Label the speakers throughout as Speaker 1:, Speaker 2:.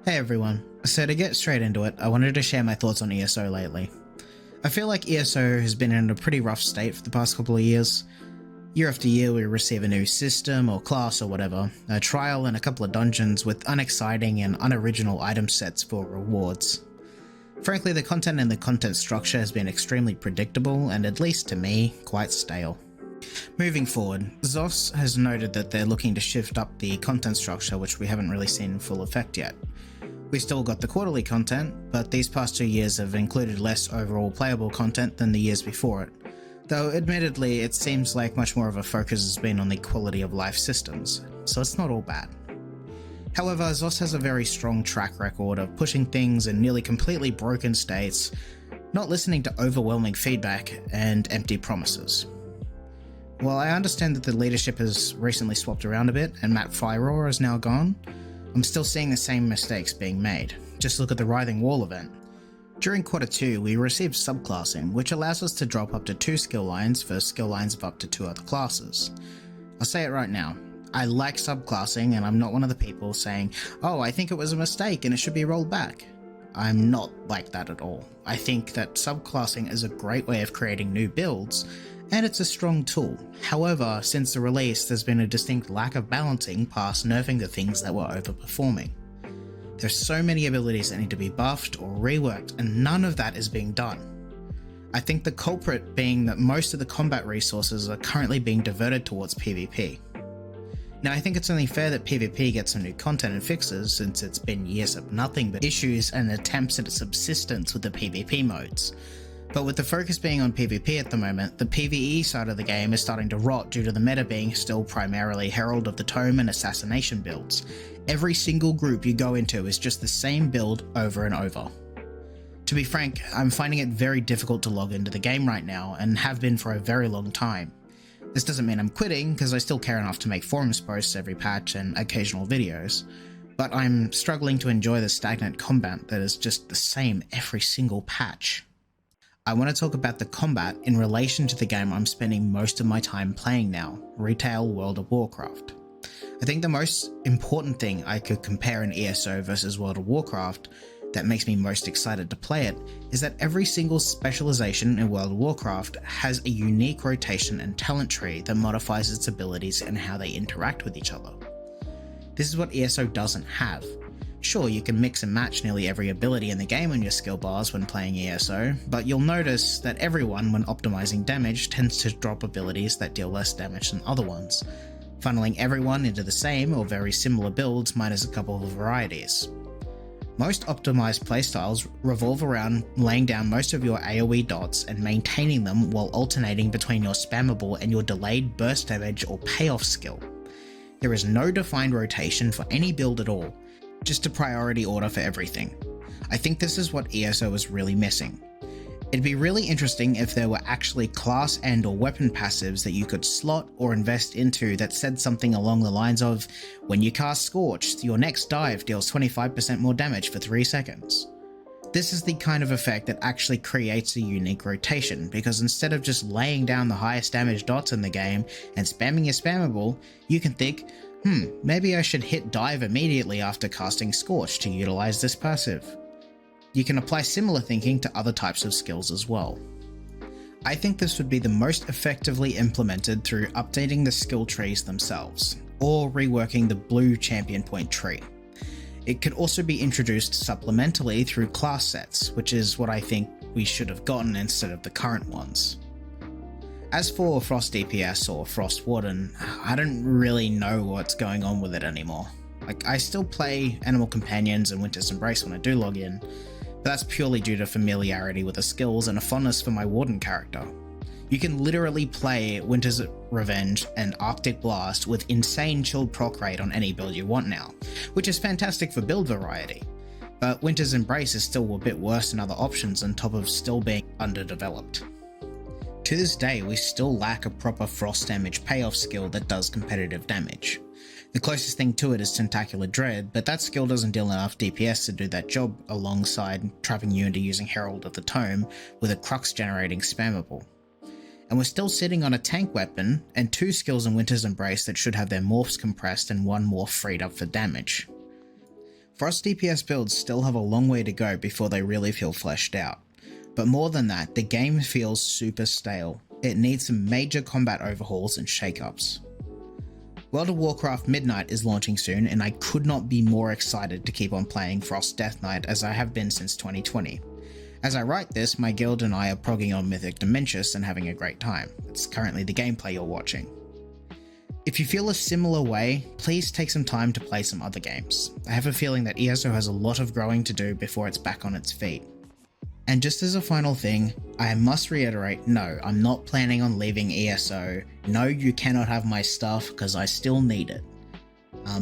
Speaker 1: Hey everyone, so to get straight into it, I wanted to share my thoughts on ESO lately. I feel like ESO has been in a pretty rough state for the past couple of years. Year after year we receive a new system or class or whatever, a trial and a couple of dungeons with unexciting and unoriginal item sets for rewards. Frankly, the content and the content structure has been extremely predictable and, at least to me, quite stale. Moving forward, ZOS has noted that they're looking to shift up the content structure, which we haven't really seen in full effect yet. We still got the quarterly content, but these past 2 years have included less overall playable content than the years before it, though admittedly it seems like much more of a focus has been on the quality of life systems, so it's not all bad. However, ZOS has a very strong track record of pushing things in nearly completely broken states, not listening to overwhelming feedback, and empty promises. While I understand that the leadership has recently swapped around a bit and Matt Fyrour is now gone, I'm still seeing the same mistakes being made. Just look at the Writhing Wall event. During Quarter 2, we received subclassing, which allows us to drop up to 2 skill lines for skill lines of up to 2 other classes. I'll say it right now, I like subclassing and I'm not one of the people saying, oh, I think it was a mistake and it should be rolled back. I'm not like that at all. I think that subclassing is a great way of creating new builds, and it's a strong tool. However, since the release, there's been a distinct lack of balancing past nerfing the things that were overperforming. There's so many abilities that need to be buffed or reworked, and none of that is being done. I think the culprit being that most of the combat resources are currently being diverted towards PvP. Now, I think it's only fair that PvP gets some new content and fixes, since it's been years of nothing but issues and attempts at subsistence with the PvP modes. But with the focus being on PvP at the moment, the PvE side of the game is starting to rot due to the meta being still primarily Herald of the Tome and Assassination builds. Every single group you go into is just the same build over and over. To be frank, I'm finding it very difficult to log into the game right now, and have been for a very long time. This doesn't mean I'm quitting, because I still care enough to make forums posts every patch and occasional videos, but I'm struggling to enjoy the stagnant combat that is just the same every single patch. I want to talk about the combat in relation to the game I'm spending most of my time playing now, retail World of Warcraft. I think the most important thing I could compare in ESO versus World of Warcraft that makes me most excited to play it is that every single specialization in World of Warcraft has a unique rotation and talent tree that modifies its abilities and how they interact with each other. This is what ESO doesn't have. Sure, you can mix and match nearly every ability in the game on your skill bars when playing ESO, but you'll notice that everyone, when optimizing damage, tends to drop abilities that deal less damage than other ones, funneling everyone into the same or very similar builds minus a couple of varieties. Most optimized playstyles revolve around laying down most of your AoE dots and maintaining them while alternating between your spammable and your delayed burst damage or payoff skill. There is no defined rotation for any build at all, just a priority order for everything. I think this is what ESO is really missing. It'd be really interesting if there were actually class and or weapon passives that you could slot or invest into that said something along the lines of, when you cast Scorch, your next dive deals 25% more damage for 3 seconds. This is the kind of effect that actually creates a unique rotation, because instead of just laying down the highest damage dots in the game and spamming your spammable, you can think, maybe I should hit dive immediately after casting Scorch to utilize this passive. You can apply similar thinking to other types of skills as well. I think this would be the most effectively implemented through updating the skill trees themselves, or reworking the blue champion point tree. It could also be introduced supplementally through class sets, which is what I think we should have gotten instead of the current ones. As for Frost DPS or Frost Warden, I don't really know what's going on with it anymore. I still play Animal Companions and Winter's Embrace when I do log in, but that's purely due to familiarity with the skills and a fondness for my Warden character. You can literally play Winter's Revenge and Arctic Blast with insane chilled proc rate on any build you want now, which is fantastic for build variety, but Winter's Embrace is still a bit worse than other options on top of still being underdeveloped. To this day, we still lack a proper frost damage payoff skill that does competitive damage. The closest thing to it is Tentacular Dread, but that skill doesn't deal enough DPS to do that job alongside trapping you into using Herald of the Tome with a Crux generating spammable. And we're still sitting on a tank weapon and 2 skills in Winter's Embrace that should have their morphs compressed and 1 morph freed up for damage. Frost DPS builds still have a long way to go before they really feel fleshed out, but more than that, the game feels super stale. It needs some major combat overhauls and shakeups. World of Warcraft Midnight is launching soon, and I could not be more excited to keep on playing Frost Death Knight as I have been since 2020. As I write this, my guild and I are progging on Mythic Dimensions and having a great time. It's currently the gameplay you're watching. If you feel a similar way, please take some time to play some other games. I have a feeling that ESO has a lot of growing to do before it's back on its feet. And just as a final thing, I must reiterate, no, I'm not planning on leaving ESO. No, you cannot have my stuff because I still need it.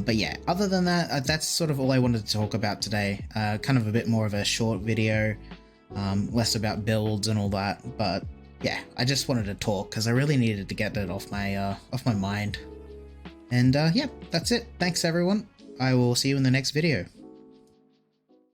Speaker 1: But yeah, other than that, that's sort of all I wanted to talk about today. Kind of a bit more of a short video, less about builds and all that. But yeah, I just wanted to talk because I really needed to get it off my mind. And yeah, that's it. Thanks everyone. I will see you in the next video.